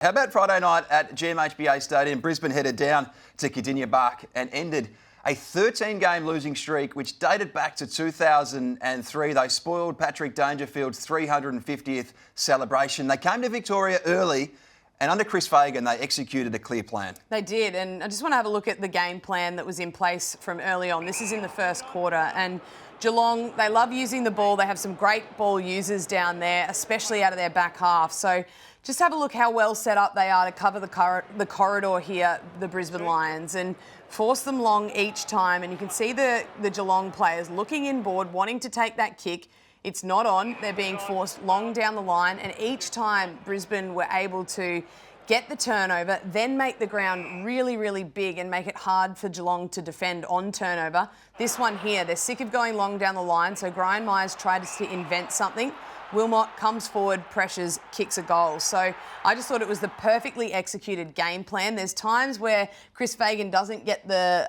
How about Friday night at GMHBA Stadium? Brisbane headed down to Kardinia Park and ended a 13-game losing streak which dated back to 2003. They spoiled Patrick Dangerfield's 350th celebration. They came to Victoria early, and under Chris Fagan, they executed a clear plan. They did, and I just want to have a look at the game plan that was in place from early on. This is in the first quarter, and Geelong, they love using the ball. They have some great ball users down there, especially out of their back half. So just have a look how well set up they are to cover the corridor here, the Brisbane Lions, and force them long each time. And you can see the Geelong players looking inboard, wanting to take that kick. It's not on. They're being forced long down the line. And each time Brisbane were able to get the turnover, then make the ground really, really big and make it hard for Geelong to defend on turnover. This one here, they're sick of going long down the line, so Brian Myers tried to invent something. Wilmot comes forward, pressures, kicks a goal. So I just thought it was the perfectly executed game plan. There's times where Chris Fagan doesn't get the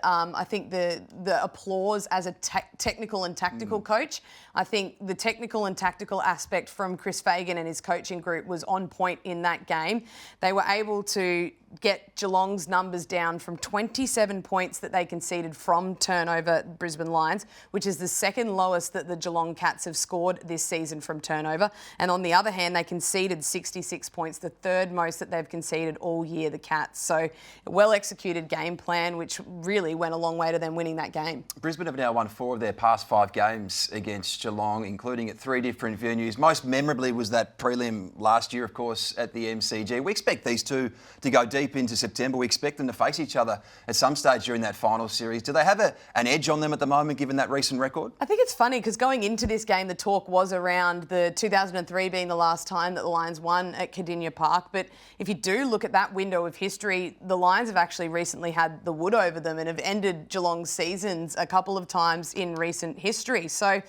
applause as a technical and tactical coach. I think the technical and tactical aspect from Chris Fagan and his coaching group was on point in that game. They were able to get Geelong's numbers down from 27 points that they conceded from turnover, Brisbane Lions, which is the second lowest that the Geelong Cats have scored this season from turnover. And on the other hand, they conceded 66 points, the third most that they've conceded all year, the Cats. So a well-executed game plan, which really went a long way to them winning that game. Brisbane have now won 4 of their past 5 games against Geelong, including at 3 different venues. Most memorably was that prelim last year, of course, at the MCG. We expect these two to go deep into September. We expect them to face each other at some stage during that final series. Do they have an edge on them at the moment, given that recent record? I think it's funny because going into this game, the talk was around the 2003 being the last time that the Lions won at Kardinia Park. But if you do look at that window of history, the Lions have actually recently had the wood over them and have ended Geelong's seasons a couple of times in recent history. So